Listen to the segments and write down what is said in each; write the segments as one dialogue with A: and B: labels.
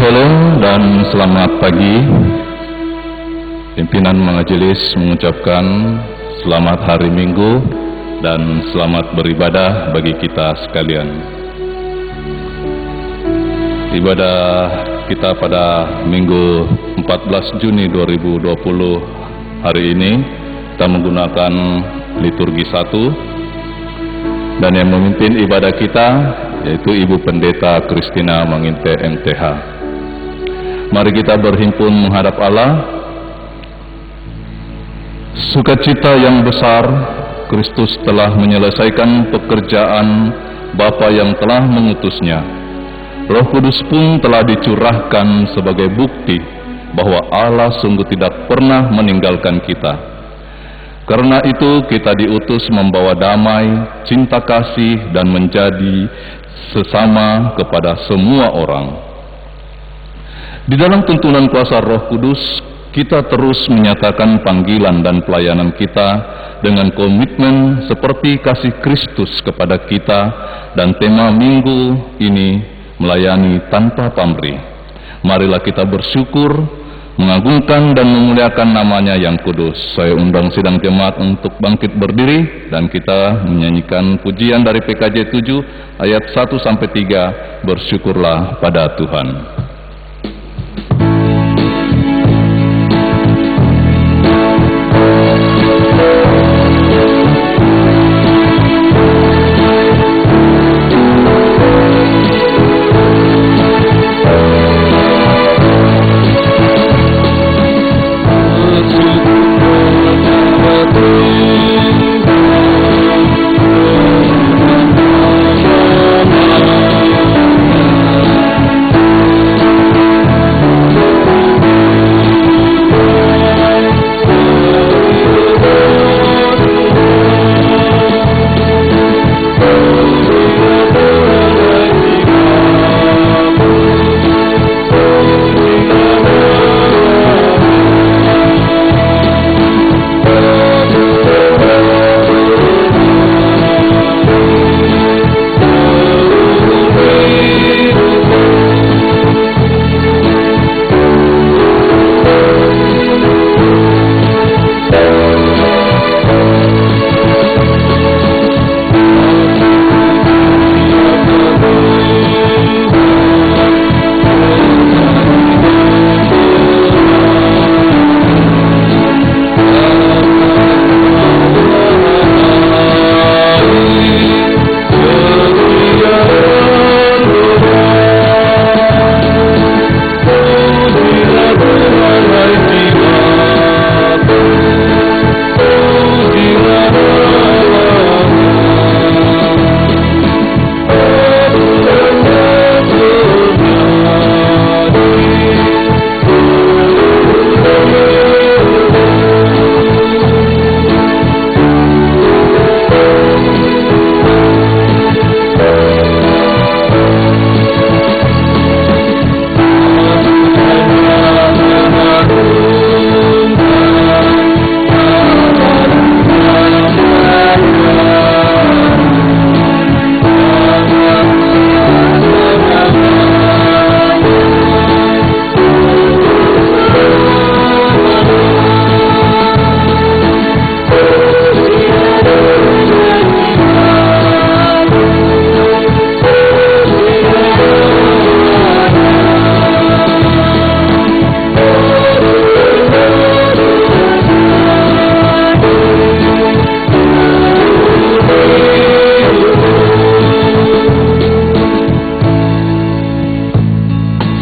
A: Shalom dan selamat pagi. Pimpinan majelis mengucapkan selamat hari Minggu dan selamat beribadah bagi kita sekalian. Ibadah kita pada Minggu 14 Juni 2020 hari ini kita menggunakan liturgi 1, dan yang memimpin ibadah kita yaitu Ibu Pendeta Christina Manginte MTH. Mari kita berhimpun menghadap Allah. Sukacita yang besar, Kristus telah menyelesaikan pekerjaan Bapa yang telah mengutusnya. Roh Kudus pun telah dicurahkan sebagai bukti bahwa Allah sungguh tidak pernah meninggalkan kita. Karena itu kita diutus membawa damai, cinta kasih, dan menjadi sesama kepada semua orang. Di dalam tuntunan kuasa Roh Kudus, kita terus menyatakan panggilan dan pelayanan kita dengan komitmen seperti kasih Kristus kepada kita, dan tema minggu ini melayani tanpa pamrih. Marilah kita bersyukur, mengagungkan dan memuliakan namanya yang kudus. Saya undang sidang jemaat untuk bangkit berdiri dan kita menyanyikan pujian dari PKJ 7 ayat 1-3, bersyukurlah pada Tuhan.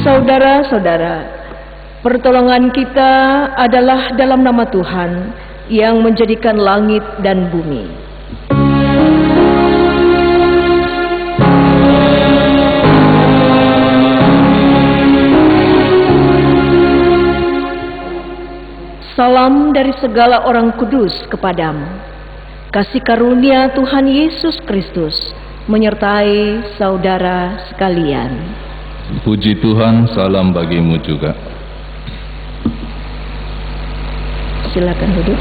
B: Saudara-saudara, pertolongan kita adalah dalam nama Tuhan yang menjadikan langit dan bumi. Salam dari segala orang kudus kepadamu. Kasih karunia Tuhan Yesus Kristus menyertai saudara sekalian.
A: Puji Tuhan, salam bagimu juga.
B: Silakan duduk.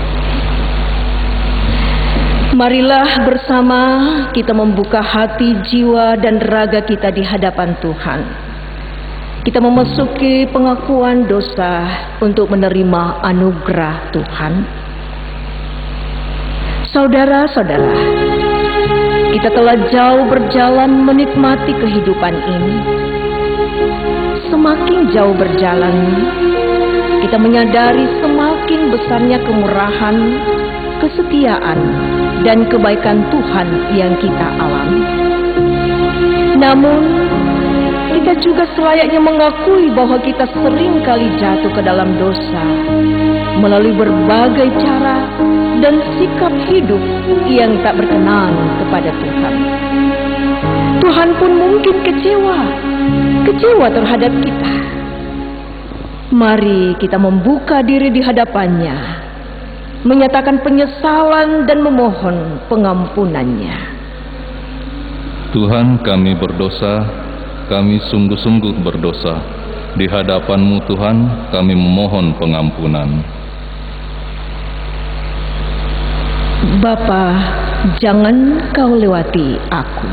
B: Marilah bersama kita membuka hati, jiwa, dan raga kita di hadapan Tuhan. kita memasuki pengakuan dosa untuk menerima anugerah Tuhan. Saudara-saudara, kita telah jauh berjalan menikmati kehidupan ini. Semakin jauh berjalan, kita menyadari semakin besarnya kemurahan, kesetiaan, dan kebaikan Tuhan yang kita alami. Namun, kita juga selayaknya mengakui bahwa kita sering kali jatuh ke dalam dosa melalui berbagai cara dan sikap hidup yang tak berkenan kepada Tuhan. Tuhan pun mungkin kecewa terhadap kita. Mari kita membuka diri di hadapannya, menyatakan penyesalan dan memohon pengampunannya.
A: Tuhan, kami berdosa, kami sungguh-sungguh berdosa. Di hadapan-Mu Tuhan, kami memohon pengampunan.
B: Bapa, jangan Kau lewati aku.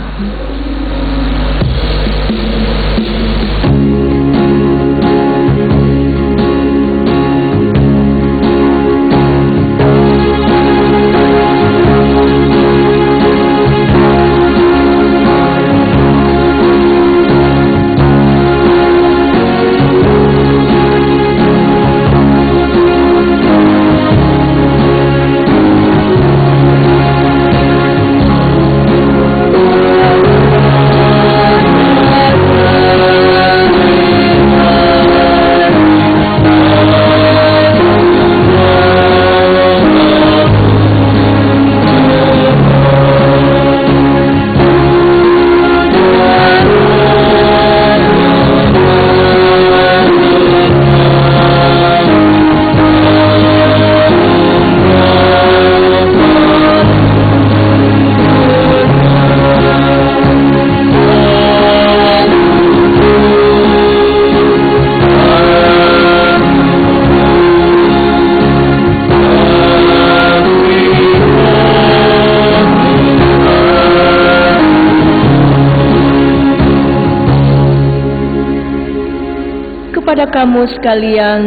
B: Kepada kamu sekalian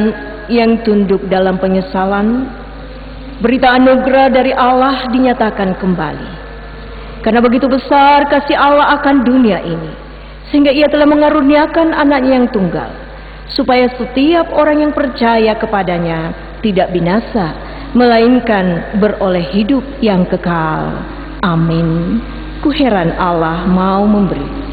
B: yang tunduk dalam penyesalan, berita anugerah dari Allah dinyatakan kembali. Karena begitu besar kasih Allah akan dunia ini, sehingga Ia telah mengaruniakan anaknya yang tunggal, supaya setiap orang yang percaya kepadanya tidak binasa, melainkan beroleh hidup yang kekal. Amin. Kuheran Allah mau memberi.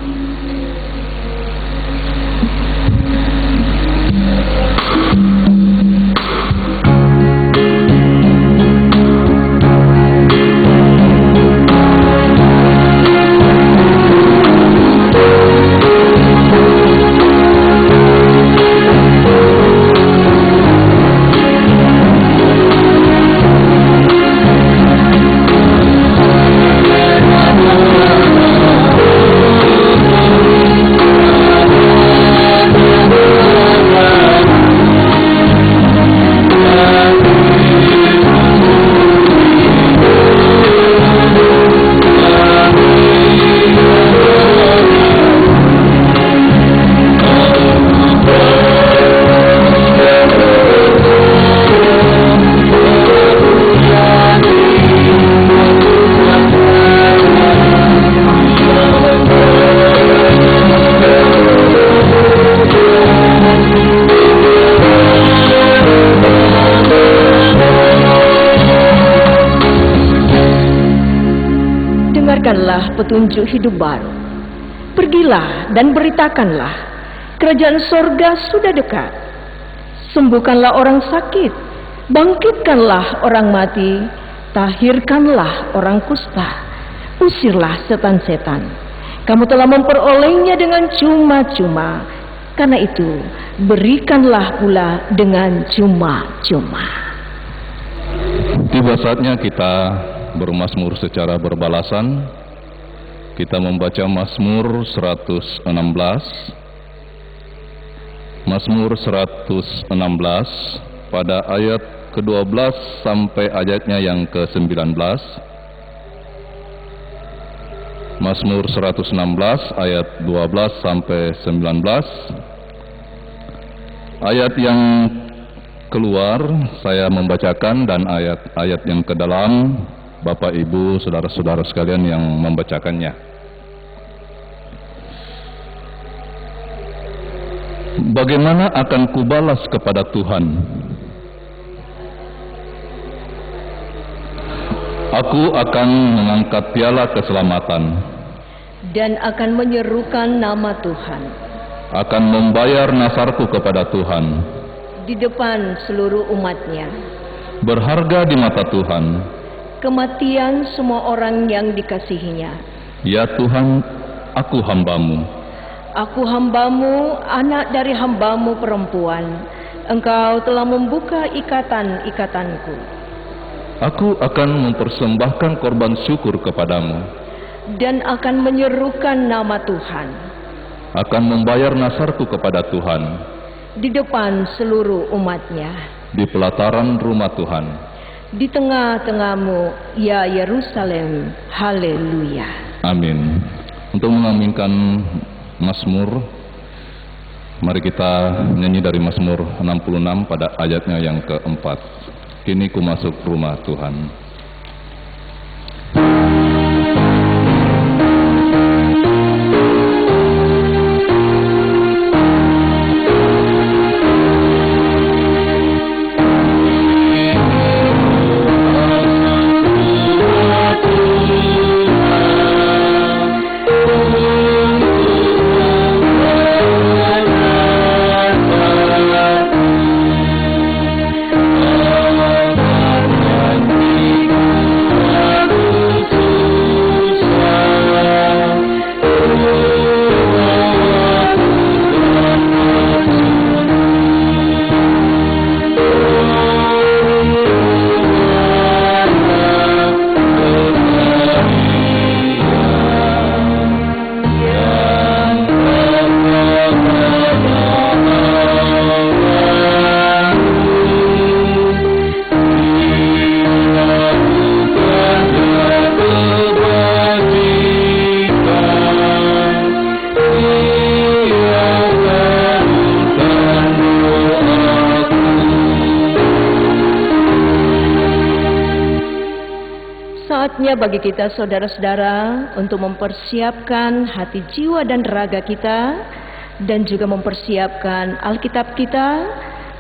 B: Dengarkanlah petunjuk hidup baru. Pergilah dan beritakanlah, kerajaan sorga sudah dekat. Sembuhkanlah orang sakit, bangkitkanlah orang mati, tahirkanlah orang kusta, usirlah setan-setan. Kamu telah memperolehnya dengan cuma-cuma, karena itu berikanlah pula dengan cuma-cuma.
A: Tiba saatnya kita bermazmur secara berbalasan. Kita membaca Mazmur 116. Mazmur 116 pada ayat ke-12 sampai ayatnya yang ke-19. Mazmur 116 ayat 12 sampai 19. Ayat yang keluar saya membacakan dan ayat-ayat yang ke dalam Bapak Ibu saudara-saudara sekalian yang membacakannya. Bagaimana akan kubalas kepada Tuhan? Aku akan mengangkat piala keselamatan
B: dan akan menyerukan nama Tuhan
A: akan membayar nasarku kepada Tuhan
B: di depan seluruh umatnya.
A: Berharga di mata Tuhan
B: Kematian semua orang yang dikasihinya.
A: Ya Tuhan, aku hambamu.
B: Aku hambamu, anak dari hambamu perempuan. Engkau telah membuka ikatan-ikatanku.
A: Aku akan mempersembahkan korban syukur kepadamu
B: Dan akan menyerukan nama Tuhan
A: akan membayar nasarku kepada Tuhan
B: di depan seluruh umatnya.
A: di pelataran rumah Tuhan.
B: Di tengah-tengahmu, ya Yerusalem. Haleluya.
A: Amin. Untuk mengaminkan Mazmur, mari kita nyanyi dari Mazmur 66 pada ayatnya yang keempat. Kini ku masuk rumah Tuhan.
B: Saatnya bagi kita saudara-saudara untuk mempersiapkan hati, jiwa, dan raga kita, dan juga mempersiapkan Alkitab kita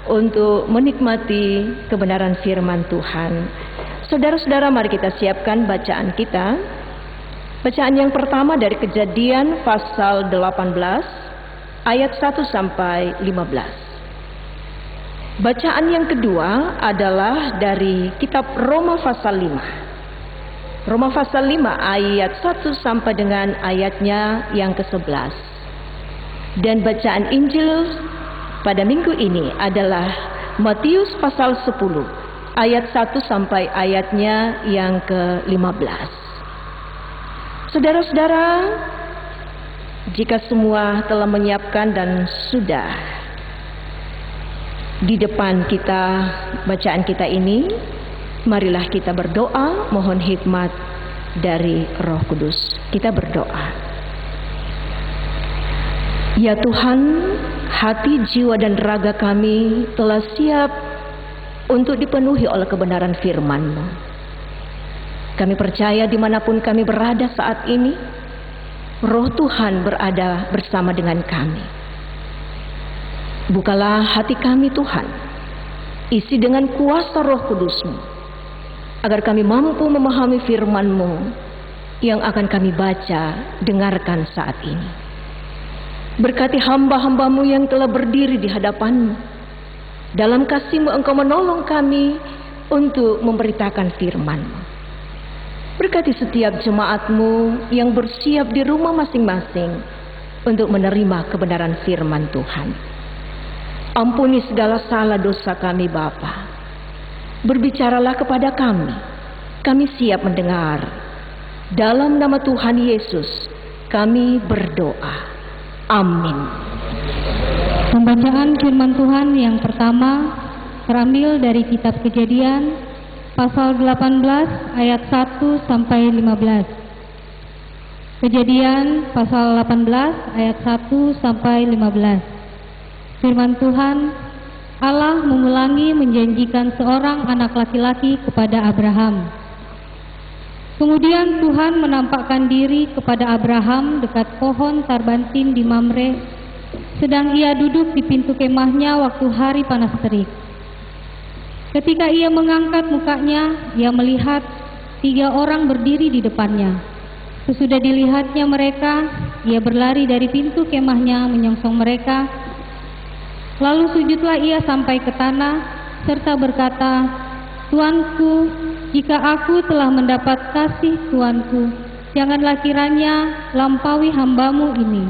B: untuk menikmati kebenaran firman Tuhan. Saudara-saudara, mari kita siapkan bacaan kita. Bacaan yang pertama dari Kejadian pasal 18 ayat 1 sampai 15. Bacaan yang kedua adalah dari kitab Roma pasal 5. Roma pasal 5 ayat 1 sampai dengan ayatnya yang ke-11. Dan bacaan Injil pada minggu ini adalah Matius pasal 10 ayat 1 sampai ayatnya yang ke-15. Saudara-saudara, jika semua telah menyiapkan dan sudah di depan kita bacaan kita ini, marilah kita berdoa mohon hikmat dari Roh Kudus. Kita berdoa. Ya Tuhan, hati, jiwa, dan raga kami telah siap untuk dipenuhi oleh kebenaran firman-Mu. Kami percaya dimanapun kami berada saat ini, Roh Tuhan berada bersama dengan kami. Bukalah hati kami Tuhan, isi dengan kuasa Roh Kudus-Mu, agar kami mampu memahami firman-Mu yang akan kami baca, dengarkan saat ini. Berkati hamba-hamba-Mu yang telah berdiri di hadapan-Mu. Dalam kasih-Mu Engkau menolong kami untuk memberitakan firman-Mu. Berkati setiap jemaat-Mu yang bersiap di rumah masing-masing untuk menerima kebenaran firman Tuhan. Ampuni segala salah dosa kami Bapa. Berbicaralah kepada kami. Kami siap mendengar. Dalam nama Tuhan Yesus kami berdoa. Amin.
C: Pembacaan firman Tuhan yang pertama terambil dari kitab Kejadian pasal 18 ayat 1 sampai 15. Kejadian pasal 18 ayat 1 sampai 15. Firman Tuhan Allah mengulangi menjanjikan seorang anak laki-laki kepada Abraham. Kemudian Tuhan menampakkan diri kepada Abraham dekat pohon tarbantin di Mamre, sedang ia duduk di pintu kemahnya waktu hari panas terik. Ketika ia mengangkat mukanya, ia melihat 3 orang berdiri di depannya. Sesudah dilihatnya mereka, ia berlari dari pintu kemahnya menyongsong mereka. Lalu sujudlah ia sampai ke tanah, serta berkata, "Tuanku, jika aku telah mendapat kasih Tuanku, janganlah kiranya lampaui hambamu ini.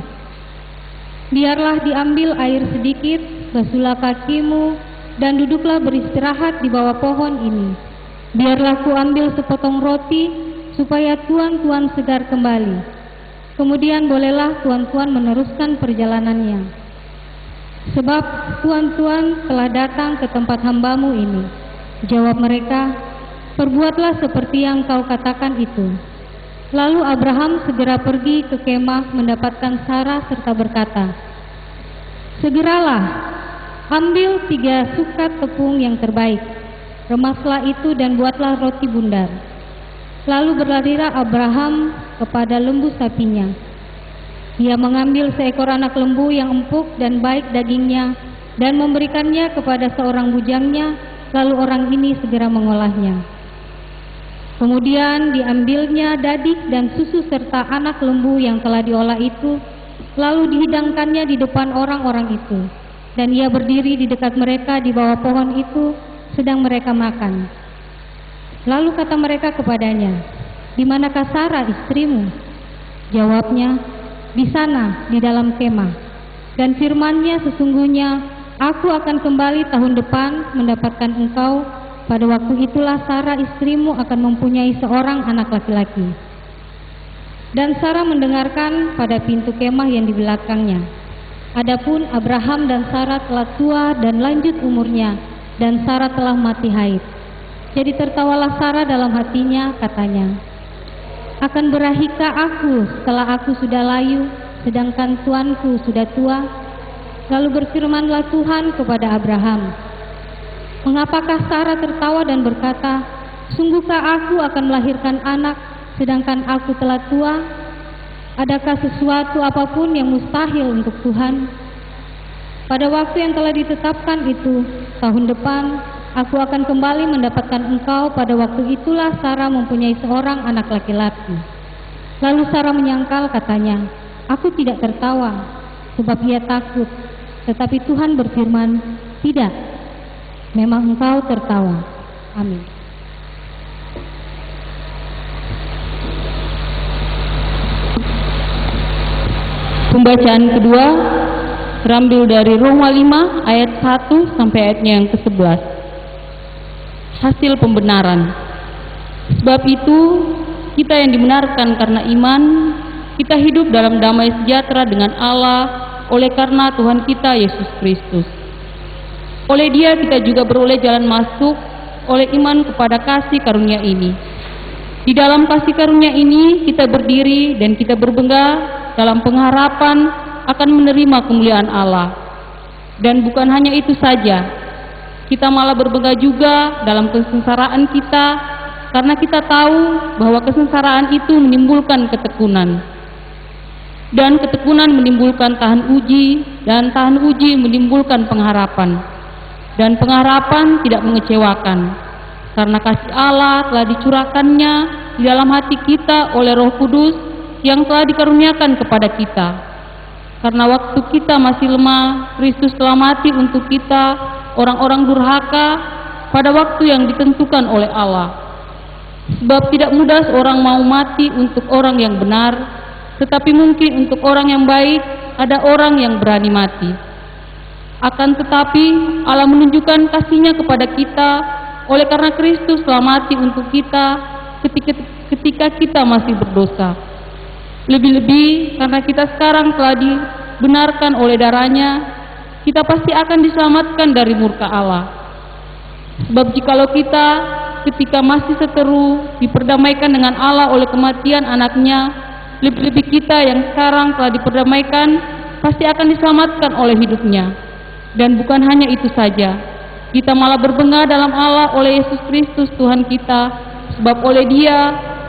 C: Biarlah diambil air sedikit, basuhlah kakimu, dan duduklah beristirahat di bawah pohon ini. Biarlah ku ambil sepotong roti, supaya tuan-tuan segar kembali. Kemudian bolehlah tuan-tuan meneruskan perjalanannya. Sebab tuan-tuan telah datang ke tempat hambamu ini." Jawab mereka, "Perbuatlah seperti yang kau katakan itu." Lalu Abraham segera pergi ke kemah mendapatkan Sarah serta berkata, "Segeralah, ambil 3 sukat tepung yang terbaik, remaslah itu dan buatlah roti bundar." Lalu berlarilah Abraham kepada lembu sapinya. Ia mengambil seekor anak lembu yang empuk dan baik dagingnya dan memberikannya kepada seorang bujangnya, lalu orang ini segera mengolahnya. Kemudian diambilnya dadik dan susu serta anak lembu yang telah diolah itu, lalu dihidangkannya di depan orang-orang itu. Dan ia berdiri di dekat mereka di bawah pohon itu, sedang mereka makan. Lalu kata mereka kepadanya, "Di manakah Sarah istrimu?" Jawabnya, "Di sana, di dalam kemah." Dan firman-Nya, "Sesungguhnya aku akan kembali tahun depan mendapatkan engkau. Pada waktu itulah Sarah istrimu akan mempunyai seorang anak laki-laki." Dan Sarah mendengarkan pada pintu kemah yang di belakangnya. Adapun Abraham dan Sarah telah tua dan lanjut umurnya, dan Sarah telah mati haid. Jadi tertawalah Sarah dalam hatinya, katanya, "Akan berahikah aku setelah aku sudah layu, sedangkan tuanku sudah tua?" Lalu berfirmanlah Tuhan kepada Abraham, "Mengapakah Sarah tertawa dan berkata, 'Sungguhkah aku akan melahirkan anak, sedangkan aku telah tua?' Adakah sesuatu apapun yang mustahil untuk Tuhan?" Pada waktu yang telah ditetapkan itu, tahun depan, aku akan kembali mendapatkan engkau. Pada waktu itulah Sarah mempunyai seorang anak laki-laki. Lalu Sarah menyangkal, katanya, "Aku tidak tertawa," sebab ia takut. Tetapi Tuhan berfirman, "Tidak, memang engkau tertawa." Amin.
D: Pembacaan kedua terambil dari Roma 5 ayat 1 sampai ayatnya yang ke-11. Hasil pembenaran. Sebab itu, kita yang dibenarkan karena iman, kita hidup dalam damai sejahtera dengan Allah oleh karena Tuhan kita Yesus Kristus. Oleh Dia kita juga beroleh jalan masuk oleh iman kepada kasih karunia ini. Di dalam kasih karunia ini kita berdiri dan kita berbangga dalam pengharapan akan menerima kemuliaan Allah. Dan bukan hanya itu saja, kita malah berbangga juga dalam kesengsaraan kita, karena kita tahu bahwa kesengsaraan itu menimbulkan ketekunan. Dan ketekunan menimbulkan tahan uji, dan tahan uji menimbulkan pengharapan. Dan pengharapan tidak mengecewakan, karena kasih Allah telah dicurahkannya di dalam hati kita oleh Roh Kudus yang telah dikaruniakan kepada kita. Karena waktu kita masih lemah, Kristus telah mati untuk kita, orang-orang durhaka, pada waktu yang ditentukan oleh Allah. Sebab tidak mudah seorang mau mati untuk orang yang benar, tetapi mungkin untuk orang yang baik ada orang yang berani mati. Akan tetapi Allah menunjukkan kasih-Nya kepada kita oleh karena Kristus telah mati untuk kita ketika kita masih berdosa. Lebih-lebih karena kita sekarang telah dibenarkan oleh darah-Nya, kita pasti akan diselamatkan dari murka Allah. Sebab jikalau kita ketika masih seteru diperdamaikan dengan Allah oleh kematian anaknya, lebih-lebih kita yang sekarang telah diperdamaikan pasti akan diselamatkan oleh hidupnya. Dan bukan hanya itu saja, kita malah berbangga dalam Allah oleh Yesus Kristus Tuhan kita, sebab oleh Dia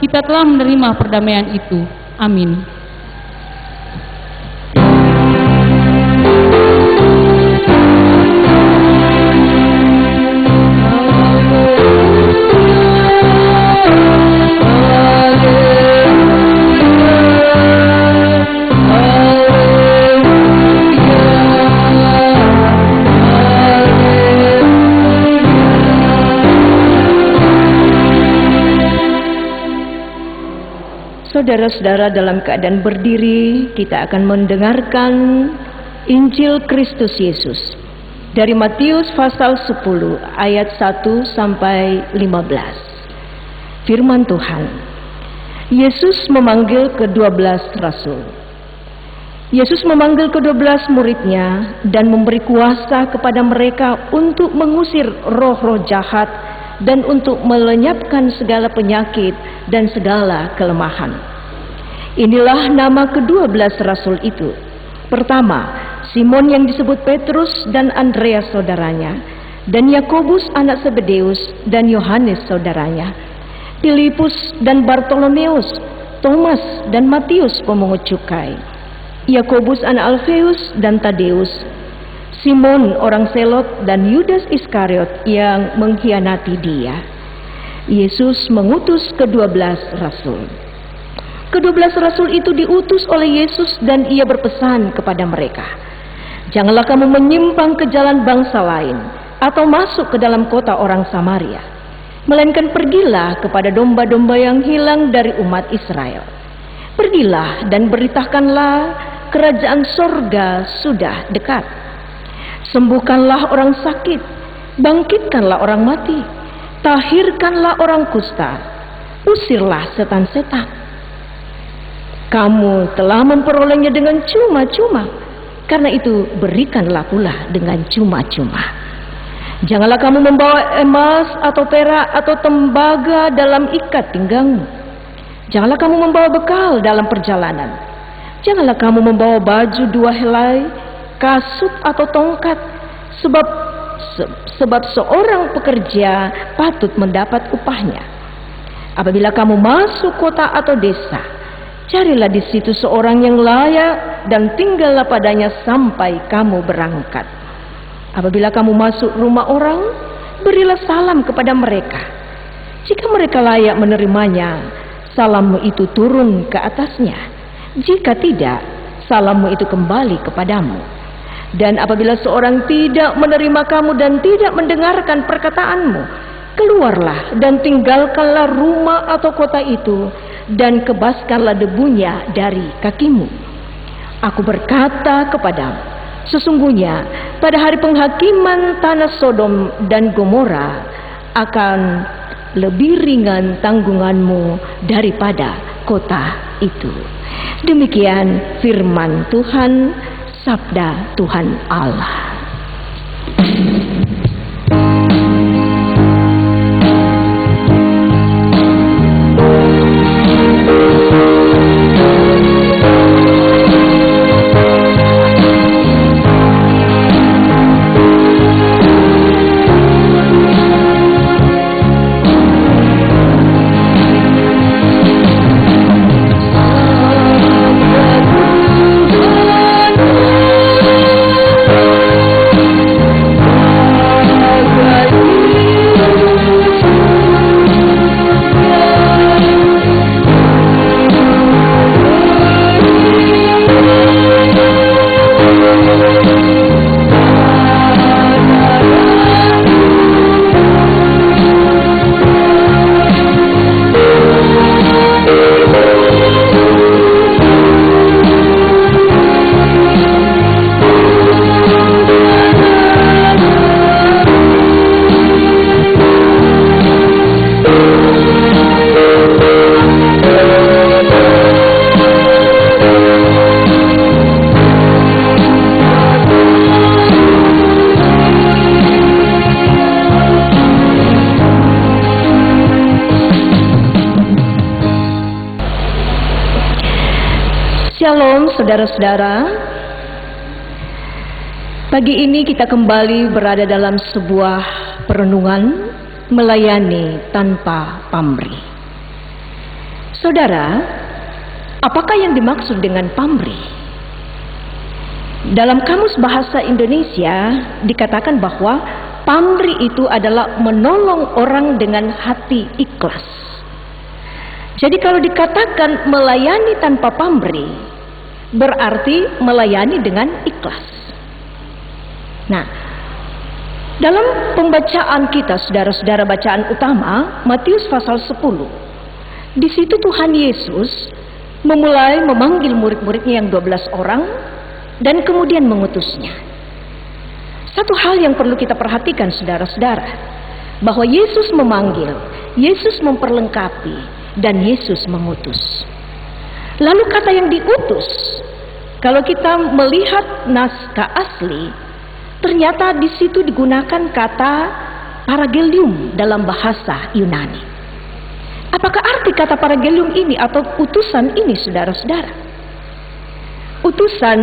D: kita telah menerima perdamaian itu. Amin.
B: Saudara-saudara, dalam keadaan berdiri, kita akan mendengarkan Injil Kristus Yesus dari Matius pasal 10 ayat 1 sampai 15. Firman Tuhan. Yesus memanggil ke-12 rasul. Yesus memanggil ke-12 muridnya dan memberi kuasa kepada mereka untuk mengusir roh-roh jahat dan untuk melenyapkan segala penyakit dan segala kelemahan. Inilah nama ke-12 rasul itu. Pertama, Simon yang disebut Petrus dan Andreas saudaranya, dan Yakobus anak Zebedeus dan Yohanes saudaranya, Filipus dan Bartolomeus, Thomas dan Matius pemungut cukai, Yakobus anak Alfeus dan Tadeus, Simon orang Selot dan Yudas Iskariot yang mengkhianati Dia. Yesus mengutus ke-12 rasul. Ke-12 rasul itu diutus oleh Yesus dan Ia berpesan kepada mereka, "Janganlah kamu menyimpang ke jalan bangsa lain atau masuk ke dalam kota orang Samaria, melainkan pergilah kepada domba-domba yang hilang dari umat Israel. Pergilah dan beritakanlah kerajaan sorga sudah dekat. Sembuhkanlah orang sakit, bangkitkanlah orang mati, tahirkanlah orang kusta, usirlah setan-setan. Kamu telah memperolehnya dengan cuma-cuma, karena itu berikanlah pula dengan cuma-cuma. Janganlah kamu membawa emas atau perak atau tembaga dalam ikat pinggangmu. Janganlah kamu membawa bekal dalam perjalanan. Janganlah kamu membawa baju 2 helai, kasut atau tongkat, sebab seorang pekerja patut mendapat upahnya. Apabila kamu masuk kota atau desa, carilah di situ seorang yang layak dan tinggallah padanya sampai kamu berangkat. Apabila kamu masuk rumah orang, berilah salam kepada mereka. Jika mereka layak menerimanya, salammu itu turun ke atasnya. Jika tidak, salammu itu kembali kepadamu. Dan apabila seorang tidak menerima kamu dan tidak mendengarkan perkataanmu, keluarlah dan tinggalkanlah rumah atau kota itu, dan kebaskanlah debunya dari kakimu. Aku berkata kepadamu, sesungguhnya pada hari penghakiman tanah Sodom dan Gomora akan lebih ringan tanggunganmu daripada kota itu. Demikian firman Tuhan, sabda Tuhan Allah. Shalom saudara-saudara. Pagi ini kita kembali berada dalam sebuah perenungan melayani tanpa pamrih. Saudara, apakah yang dimaksud dengan pamrih? Dalam Kamus Bahasa Indonesia dikatakan bahwa pamrih itu adalah menolong orang dengan hati ikhlas. Jadi kalau dikatakan melayani tanpa pamrih, berarti melayani dengan ikhlas. Nah, dalam pembacaan kita, saudara-saudara, bacaan utama Matius pasal 10, di situ Tuhan Yesus memulai memanggil murid-muridnya yang 12 orang dan kemudian mengutusnya. Satu hal yang perlu kita perhatikan, saudara-saudara, bahwa Yesus memanggil, Yesus memperlengkapi, dan Yesus mengutus. Lalu kata yang diutus, kalau kita melihat naskah asli, ternyata di situ digunakan kata paragelium dalam bahasa Yunani. Apakah arti kata paragelium ini atau utusan ini, saudara-saudara? Utusan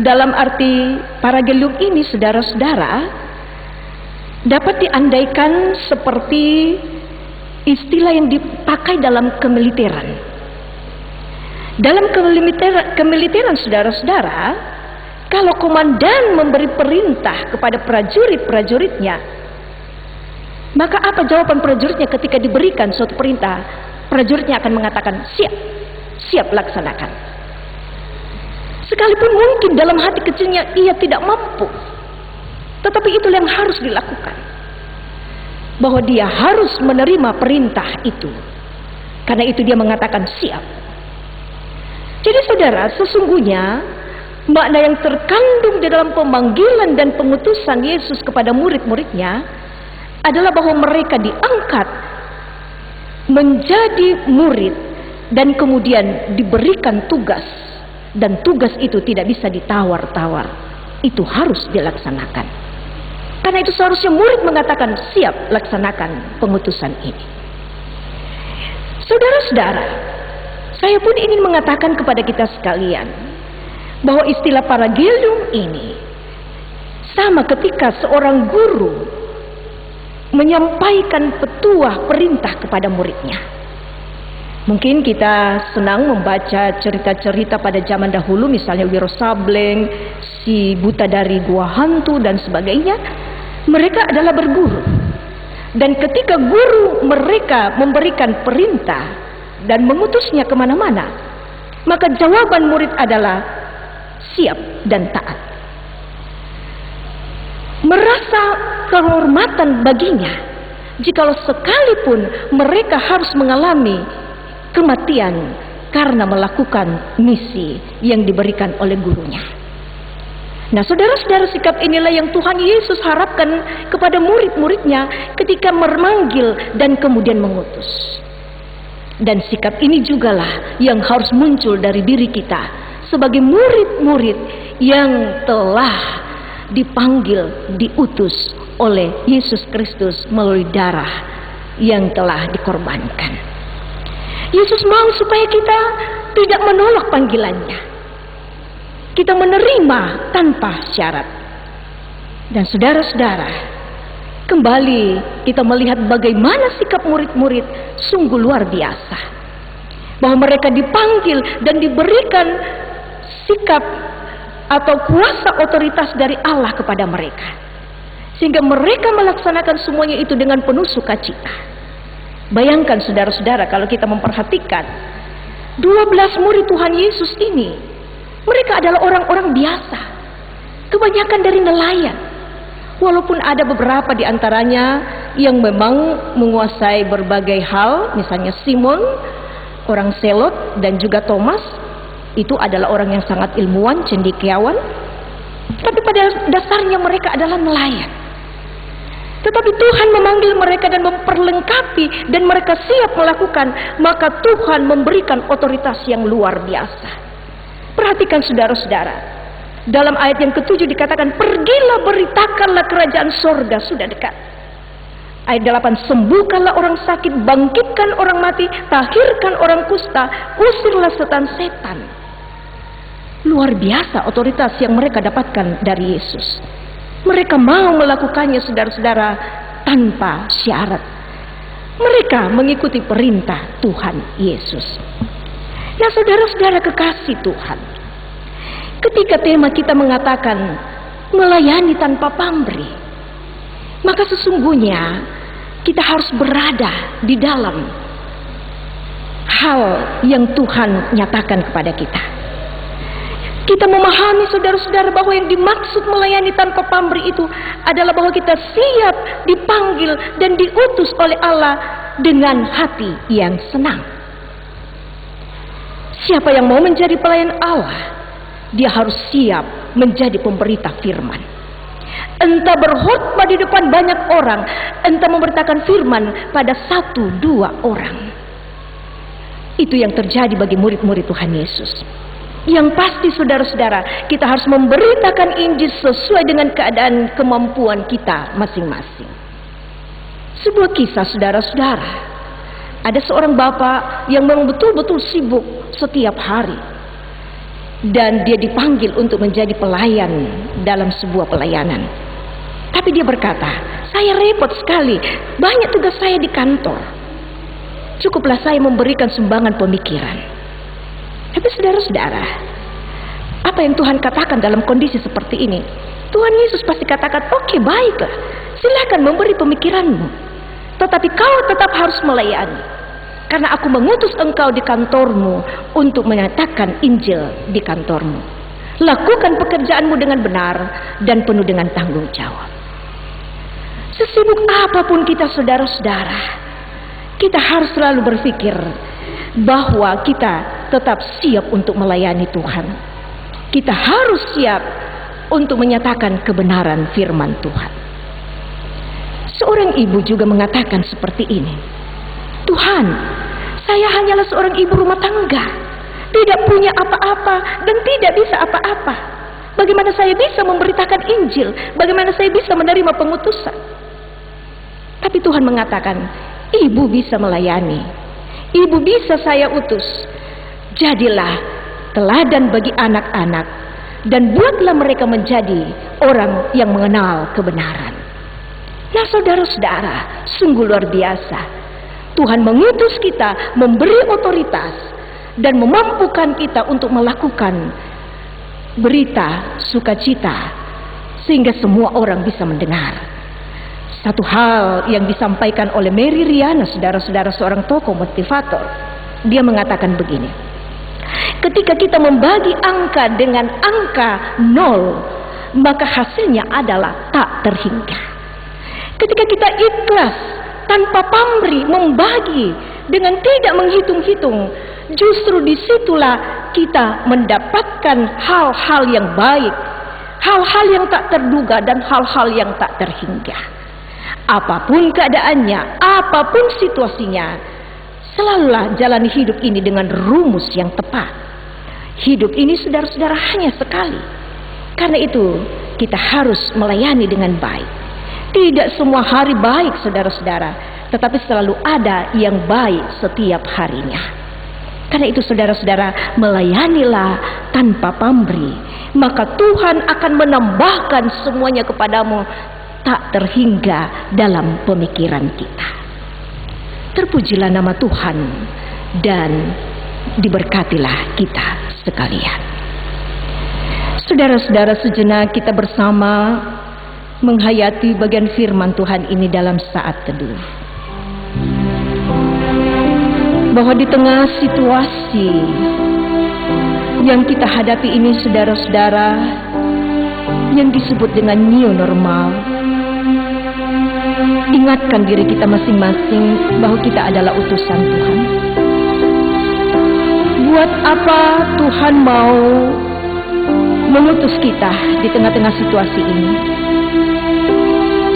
B: dalam arti paragelium ini, saudara-saudara, dapat diandaikan seperti istilah yang dipakai dalam kemiliteran. Dalam kemiliteran, saudara-saudara, kalau komandan memberi perintah kepada prajurit-prajuritnya, maka apa jawaban prajuritnya ketika diberikan suatu perintah? Prajuritnya akan mengatakan, siap, siap laksanakan. Sekalipun mungkin dalam hati kecilnya ia tidak mampu, tetapi itulah yang harus dilakukan. Bahwa dia harus menerima perintah itu. Karena itu dia mengatakan siap. Jadi saudara, sesungguhnya makna yang terkandung di dalam pemanggilan dan pengutusan Yesus kepada murid-muridnya adalah bahwa mereka diangkat menjadi murid dan kemudian diberikan tugas, dan tugas itu tidak bisa ditawar-tawar, itu harus dilaksanakan. Karena itu seharusnya murid mengatakan siap laksanakan pengutusan ini. Saudara-saudara, saya pun ingin mengatakan kepada kita sekalian bahwa istilah paragelium ini sama ketika seorang guru menyampaikan petuah perintah kepada muridnya. Mungkin kita senang membaca cerita-cerita pada zaman dahulu, misalnya Wiro Sableng, si buta dari gua hantu dan sebagainya. Mereka adalah berguru, dan ketika guru mereka memberikan perintah dan mengutusnya kemana-mana, maka jawaban murid adalah siap dan taat. Merasa kehormatan baginya jikalau sekalipun mereka harus mengalami kematian karena melakukan misi yang diberikan oleh gurunya. Nah, saudara-saudara, sikap inilah yang Tuhan Yesus harapkan kepada murid-muridnya ketika memanggil dan kemudian mengutus. Dan sikap ini jugalah yang harus muncul dari diri kita sebagai murid-murid yang telah dipanggil, diutus oleh Yesus Kristus melalui darah yang telah dikorbankan. Yesus mau supaya kita tidak menolak panggilannya. Kita menerima tanpa syarat. Dan saudara-saudara, kembali kita melihat bagaimana sikap murid-murid sungguh luar biasa. Bahwa mereka dipanggil dan diberikan sikap atau kuasa otoritas dari Allah kepada mereka, sehingga mereka melaksanakan semuanya itu dengan penuh sukacita. Bayangkan saudara-saudara, kalau kita memperhatikan 12 murid Tuhan Yesus ini, mereka adalah orang-orang biasa, kebanyakan dari nelayan. Walaupun ada beberapa di antaranya yang memang menguasai berbagai hal, misalnya Simon, orang Selot, dan juga Thomas, itu adalah orang yang sangat ilmuwan, cendekiawan. Tapi pada dasarnya mereka adalah nelayan. Tetapi Tuhan memanggil mereka dan memperlengkapi, dan mereka siap melakukan, maka Tuhan memberikan otoritas yang luar biasa. Perhatikan saudara-saudara, dalam ayat yang ke-7 dikatakan, pergilah beritakanlah kerajaan sorga sudah dekat. Ayat 8, sembuhkanlah orang sakit, bangkitkan orang mati, tahirkan orang kusta, usirlah setan-setan. Luar biasa otoritas yang mereka dapatkan dari Yesus. Mereka mau melakukannya, saudara-saudara, tanpa syarat. Mereka mengikuti perintah Tuhan Yesus. Nah, saudara-saudara kekasih Tuhan, ketika tema kita mengatakan melayani tanpa pamrih, maka sesungguhnya kita harus berada di dalam hal yang Tuhan nyatakan kepada kita. Kita memahami, saudara-saudara, bahwa yang dimaksud melayani tanpa pamrih itu adalah bahwa kita siap dipanggil dan diutus oleh Allah dengan hati yang senang. Siapa yang mau menjadi pelayan Allah, dia harus siap menjadi pemberita firman. Entah berkhotbah di depan banyak orang, entah memberitakan firman pada 1-2 orang. Itu yang terjadi bagi murid-murid Tuhan Yesus. Yang pasti, saudara-saudara, kita harus memberitakan Injil sesuai dengan keadaan kemampuan kita masing-masing. Sebuah kisah, saudara-saudara, ada seorang bapak yang memang betul-betul sibuk setiap hari, dan dia dipanggil untuk menjadi pelayan dalam sebuah pelayanan. Tapi dia berkata, saya repot sekali, banyak tugas saya di kantor, cukuplah saya memberikan sumbangan pemikiran. Tapi saudara-saudara, apa yang Tuhan katakan dalam kondisi seperti ini? Tuhan Yesus pasti katakan, oke, baiklah, silakan memberi pemikiranmu, tetapi kau tetap harus melayani, karena aku mengutus engkau di kantormu untuk menyatakan Injil di kantormu. Lakukan pekerjaanmu dengan benar dan penuh dengan tanggung jawab. Sesibuk apapun kita, saudara-saudara, kita harus selalu berpikir bahwa kita tetap siap untuk melayani Tuhan. Kita harus siap untuk menyatakan kebenaran firman Tuhan. Seorang ibu juga mengatakan seperti ini, Tuhan, saya hanyalah seorang ibu rumah tangga, tidak punya apa-apa dan tidak bisa apa-apa. Bagaimana saya bisa memberitakan Injil? Bagaimana saya bisa menerima pengutusan? Tapi Tuhan mengatakan, ibu bisa melayani, ibu bisa saya utus. Jadilah teladan bagi anak-anak dan buatlah mereka menjadi orang yang mengenal kebenaran. Nah, saudara-saudara, sungguh luar biasa. Tuhan mengutus kita, memberi otoritas dan memampukan kita untuk melakukan berita sukacita sehingga semua orang bisa mendengar. Satu hal yang disampaikan oleh Mary Riana, saudara-saudara, seorang tokoh motivator, dia mengatakan begini, ketika kita membagi angka dengan angka 0, maka hasilnya adalah tak terhingga. Ketika kita ikhlas tanpa pamrih membagi dengan tidak menghitung-hitung, justru disitulah kita mendapatkan hal-hal yang baik, hal-hal yang tak terduga dan hal-hal yang tak terhingga. Apapun keadaannya, apapun situasinya, selalulah jalani hidup ini dengan rumus yang tepat. Hidup ini, saudara-saudara, hanya sekali. Karena itu kita harus melayani dengan baik. Tidak semua hari baik, saudara-saudara, tetapi selalu ada yang baik setiap harinya. Karena itu, saudara-saudara, melayanilah tanpa pamrih, maka Tuhan akan menambahkan semuanya kepadamu tak terhingga dalam pemikiran kita. Terpujilah nama Tuhan dan diberkatilah kita sekalian. Saudara-saudara, sejenak kita bersama menghayati bagian firman Tuhan ini dalam saat teduh. Bahwa di tengah situasi yang kita hadapi ini, saudara-saudara, yang disebut dengan new normal, ingatkan diri kita masing-masing bahwa kita adalah utusan Tuhan. Buat apa Tuhan mau mengutus kita di tengah-tengah situasi ini?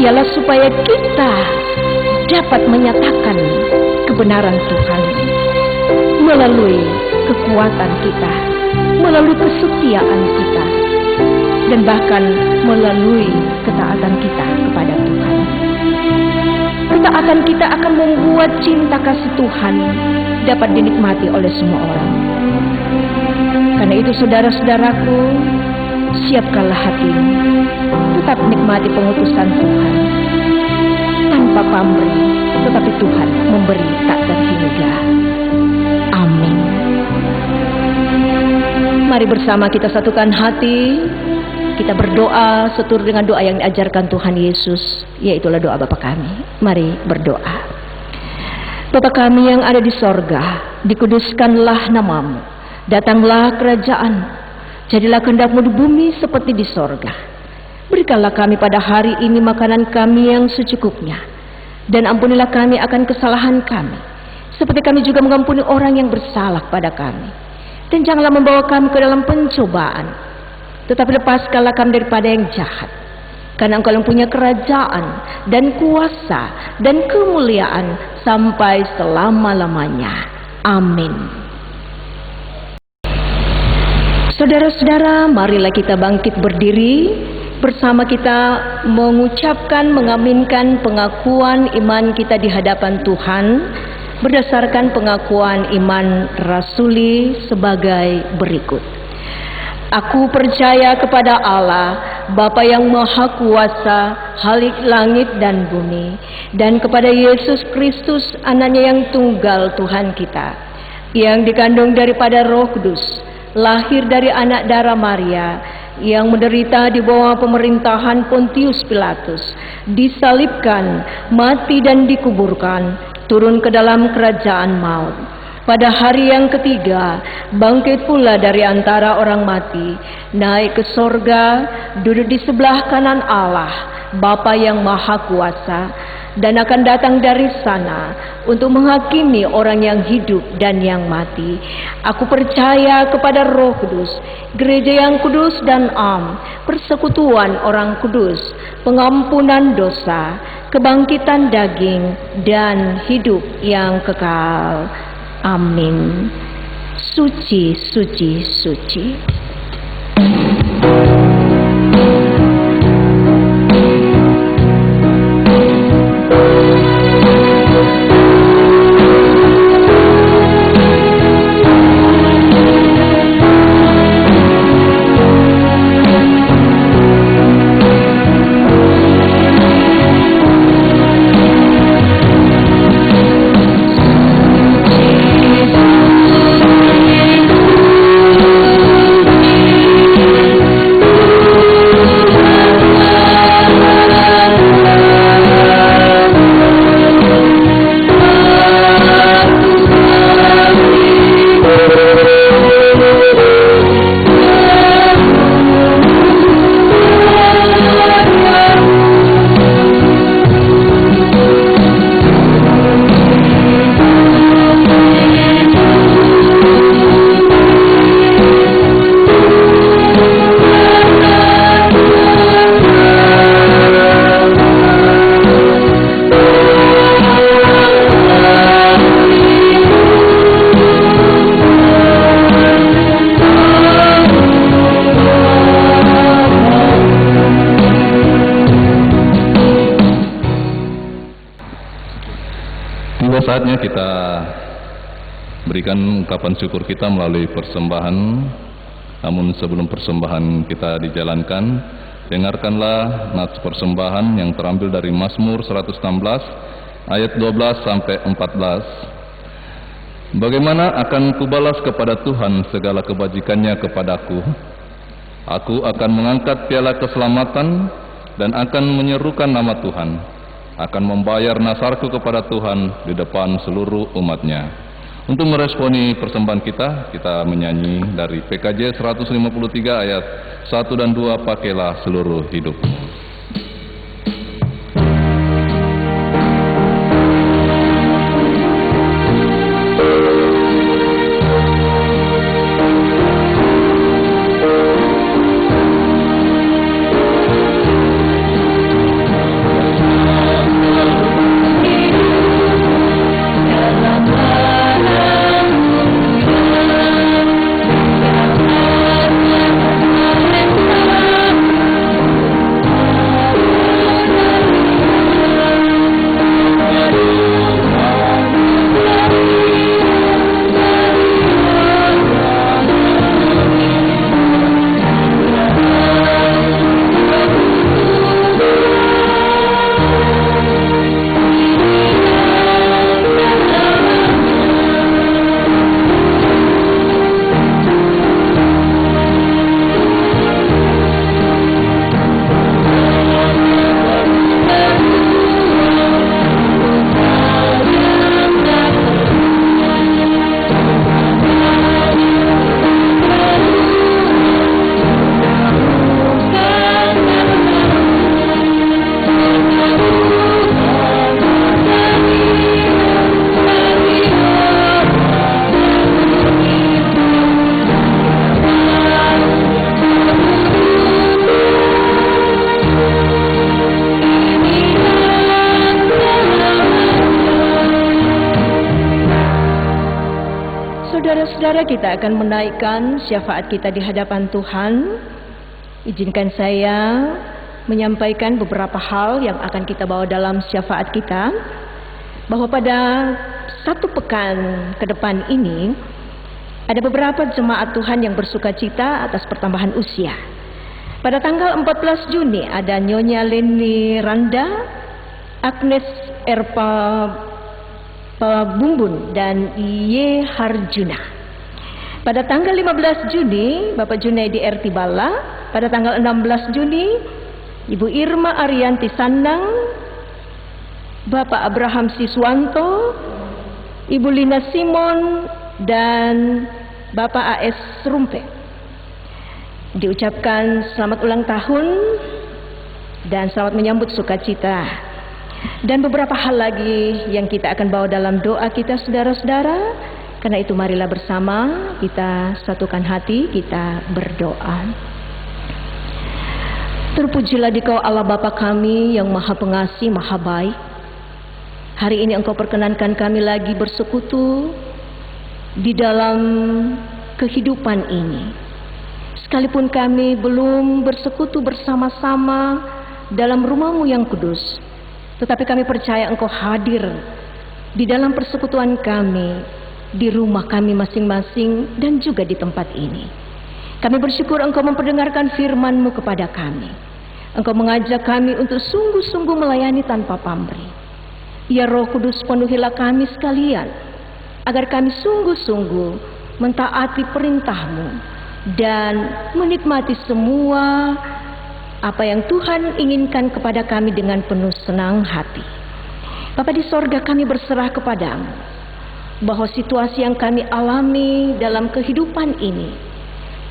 B: Ialah supaya kita dapat menyatakan kebenaran Tuhan melalui kekuatan kita, melalui kesetiaan kita, dan bahkan melalui ketaatan kita kepada Tuhan. Ketaatan kita akan membuat cinta kasih Tuhan dapat dinikmati oleh semua orang. Karena Karena itu saudara-saudaraku, siapkanlah hatimu, tetap nikmati pengutusan Tuhan. Tanpa pamrih, tetapi Tuhan memberi tak terhingga. Amin. Mari bersama kita satukan hati, kita berdoa seturut dengan doa yang diajarkan Tuhan Yesus, yaitulah doa Bapa kami. Mari berdoa. Bapa kami yang ada di sorga, dikuduskanlah namamu, datanglah kerajaan, jadilah kehendak-Mu di bumi seperti di sorga. Berikanlah kami pada hari ini makanan kami yang secukupnya, dan ampunilah kami akan kesalahan kami, seperti kami juga mengampuni orang yang bersalah pada kami. Dan janganlah membawa kami ke dalam pencobaan, tetapi lepaskanlah kami daripada yang jahat. Karena Engkau yang punya kerajaan dan kuasa dan kemuliaan sampai selama-lamanya. Amin. Saudara-saudara, marilah kita bangkit berdiri. Bersama kita mengucapkan, mengaminkan pengakuan iman kita di hadapan Tuhan berdasarkan pengakuan iman rasuli sebagai berikut. Aku percaya kepada Allah, Bapa yang Maha Kuasa, Khalik langit dan bumi, dan kepada Yesus Kristus, Anaknya yang tunggal Tuhan kita, yang dikandung daripada Roh Kudus, lahir dari anak darah Maria, yang menderita di bawah pemerintahan Pontius Pilatus, disalibkan, mati dan dikuburkan, turun ke dalam kerajaan maut. Pada hari yang ketiga, bangkit pula dari antara orang mati, naik ke sorga, duduk di sebelah kanan Allah, Bapa yang Maha Kuasa, dan akan datang dari sana untuk menghakimi orang yang hidup dan yang mati. Aku percaya kepada Roh Kudus, gereja yang kudus dan am, persekutuan orang kudus, pengampunan dosa, kebangkitan daging, dan hidup yang kekal. Amin. Suci, suci, suci.
A: Saatnya kita berikan ungkapan syukur kita melalui persembahan. Namun sebelum persembahan kita dijalankan, dengarkanlah nats persembahan yang terambil dari Mazmur 116 ayat 12 sampai 14. Bagaimana akan kubalas kepada Tuhan segala kebajikannya kepadaku? Aku akan mengangkat piala keselamatan dan akan menyerukan nama Tuhan. Akan membayar nasarku kepada Tuhan di depan seluruh umatnya. Untuk meresponi persembahan kita menyanyi dari PKJ 153 ayat 1 dan 2, pakailah seluruh hidup.
B: Saudara-saudara, kita akan menaikkan syafaat kita di hadapan Tuhan. Izinkan saya menyampaikan beberapa hal yang akan kita bawa dalam syafaat kita. Bahwa pada satu pekan ke depan ini ada beberapa jemaat Tuhan yang bersuka cita atas pertambahan usia. Pada tanggal 14 Juni ada Nyonya Leni Randa, Agnes Erpa Bumbun dan Ye Harjuna. Pada tanggal 15 Juni Bapak Junaidi R. Tibala. Pada tanggal 16 Juni Ibu Irma Arianti Sandang, Bapak Abraham Siswanto, Ibu Lina Simon dan Bapak AS Rumpe. Diucapkan selamat ulang tahun dan selamat menyambut sukacita. Dan beberapa hal lagi yang kita akan bawa dalam doa kita, saudara-saudara. Karena itu marilah bersama kita satukan hati, kita berdoa. Terpujilah Dikau Allah Bapa kami yang Maha Pengasih, Maha Baik. Hari ini Engkau perkenankan kami lagi bersekutu di dalam kehidupan ini. Sekalipun kami belum bersekutu bersama-sama dalam rumah-Mu yang kudus, tetapi kami percaya Engkau hadir di dalam persekutuan kami, di rumah kami masing-masing dan juga di tempat ini. Kami bersyukur Engkau memperdengarkan firman-Mu kepada kami. Engkau mengajak kami untuk sungguh-sungguh melayani tanpa pamrih. Ya Roh Kudus, penuhilah kami sekalian, agar kami sungguh-sungguh mentaati perintah-Mu dan menikmati semua apa yang Tuhan inginkan kepada kami dengan penuh senang hati. Bapa di sorga, kami berserah kepadamu bahwa situasi yang kami alami dalam kehidupan ini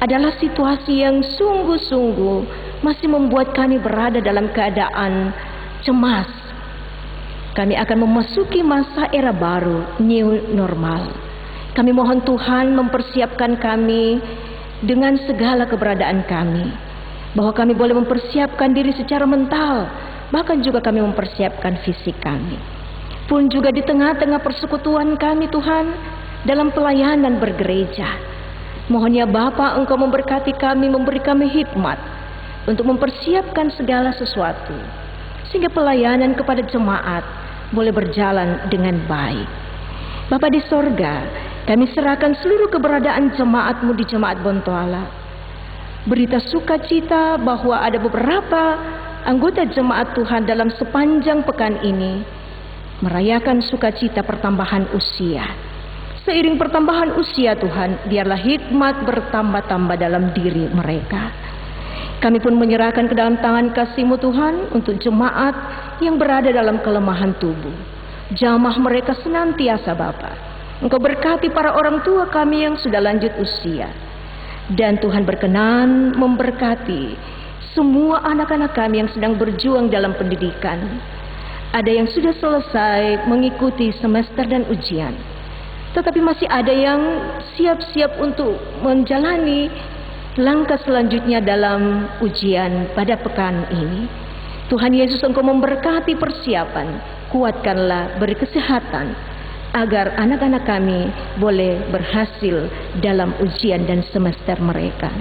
B: adalah situasi yang sungguh-sungguh masih membuat kami berada dalam keadaan cemas. Kami akan memasuki masa era baru, new normal. Kami mohon Tuhan mempersiapkan kami dengan segala keberadaan kami, bahwa kami boleh mempersiapkan diri secara mental, bahkan juga kami mempersiapkan fisik kami. Pun juga di tengah-tengah persekutuan kami Tuhan, dalam pelayanan bergereja, mohon ya Bapa, Engkau memberkati kami, memberi kami hikmat untuk mempersiapkan segala sesuatu, sehingga pelayanan kepada jemaat boleh berjalan dengan baik. Bapa di sorga, kami serahkan seluruh keberadaan jemaat-Mu di Jemaat Bontoala. Berita sukacita bahwa ada beberapa anggota jemaat Tuhan dalam sepanjang pekan ini merayakan sukacita pertambahan usia. Seiring pertambahan usia Tuhan, biarlah hikmat bertambah-tambah dalam diri mereka. Kami pun menyerahkan ke dalam tangan kasih-Mu Tuhan untuk jemaat yang berada dalam kelemahan tubuh. Jamah mereka senantiasa Bapa. Engkau berkati para orang tua kami yang sudah lanjut usia. Dan Tuhan berkenan memberkati semua anak-anak kami yang sedang berjuang dalam pendidikan. Ada yang sudah selesai mengikuti semester dan ujian, tetapi masih ada yang siap-siap untuk menjalani langkah selanjutnya dalam ujian pada pekan ini. Tuhan Yesus, Engkau memberkati persiapan, kuatkanlah, beri kesehatan, agar anak-anak kami boleh berhasil dalam ujian dan semester mereka.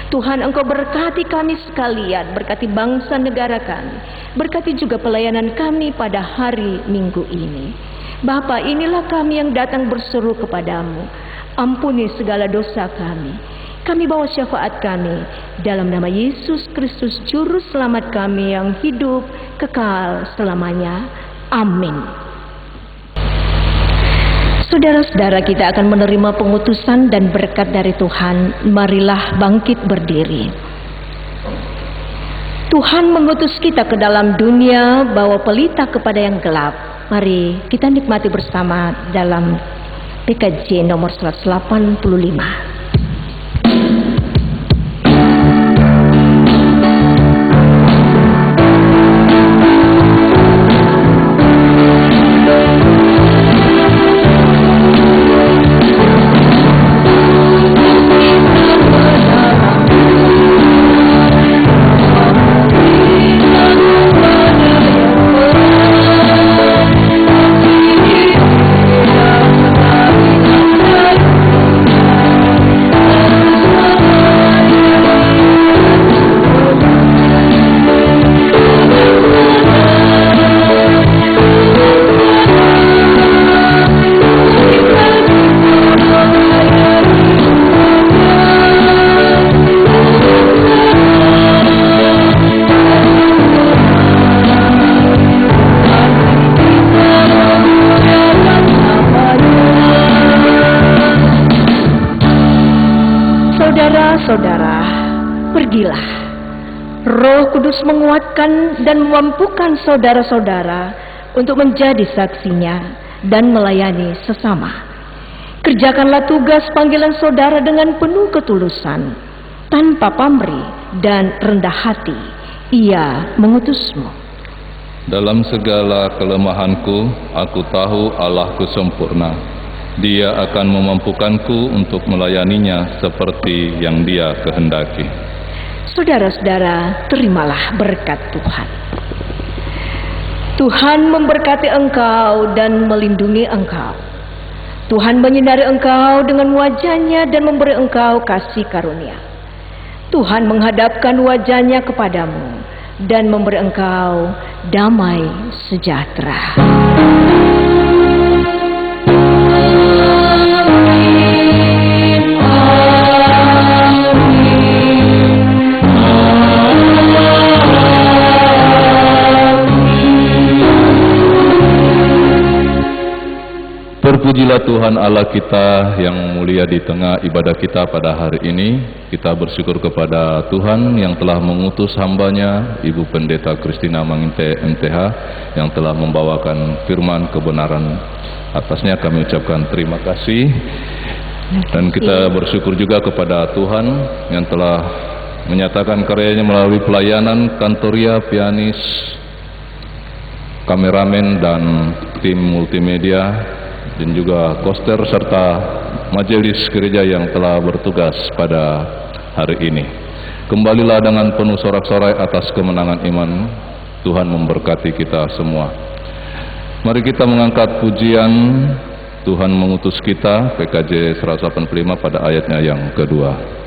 B: Tuhan, Engkau berkati kami sekalian, berkati bangsa negara kami, berkati juga pelayanan kami pada hari Minggu ini. Bapa, inilah kami yang datang berseru kepadamu. Ampuni segala dosa kami. Kami bawa syafaat kami dalam nama Yesus Kristus, Juru Selamat kami yang hidup kekal selamanya. Amin. Saudara-saudara, kita akan menerima pengutusan dan berkat dari Tuhan. Marilah bangkit berdiri. Tuhan mengutus kita ke dalam dunia, bawa pelita kepada yang gelap. Mari kita nikmati bersama dalam PKJ nomor 185. saudara, pergilah. Roh Kudus menguatkan dan memampukan saudara-saudara untuk menjadi saksinya dan melayani sesama. Kerjakanlah tugas panggilan saudara dengan penuh ketulusan, tanpa pamrih dan rendah hati. Ia mengutusmu.
A: Dalam segala kelemahanku, aku tahu Allahku sempurna. Dia akan memampukanku untuk melayaninya seperti yang Dia kehendaki.
B: Saudara-saudara, terimalah berkat Tuhan. Tuhan memberkati engkau dan melindungi engkau. Tuhan menyinari engkau dengan wajah-Nya dan memberi engkau kasih karunia. Tuhan menghadapkan wajah-Nya kepadamu dan memberi engkau damai sejahtera.
A: Terpujilah Tuhan Allah kita yang mulia. Di tengah ibadah kita pada hari ini, kita bersyukur kepada Tuhan yang telah mengutus hamba-Nya, Ibu Pendeta Christina Manginte MTH, yang telah membawakan firman kebenaran. Atasnya kami ucapkan terima kasih. Dan kita bersyukur juga kepada Tuhan yang telah menyatakan karyanya melalui pelayanan kantoria, pianis, kameramen, dan tim multimedia, dan juga koster serta majelis gereja yang telah bertugas pada hari ini. Kembalilah dengan penuh sorak-sorai atas kemenangan iman. Tuhan memberkati kita semua. Mari kita mengangkat pujian Tuhan mengutus kita, PKJ 185 pada ayatnya yang kedua.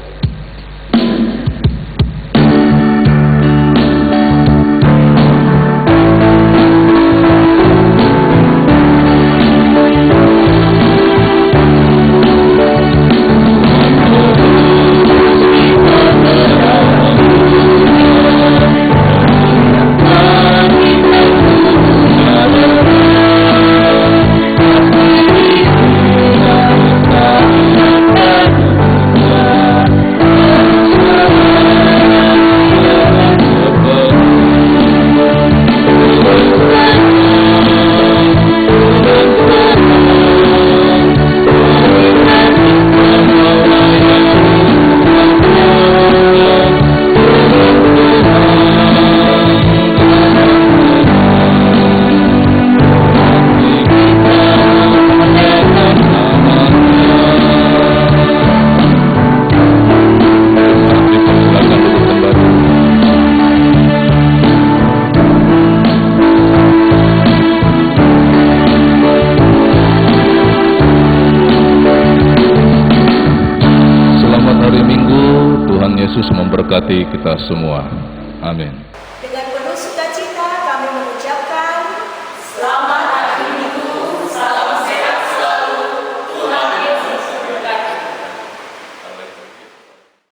A: Kita semua. Amin.
B: Dengan penuh sukacita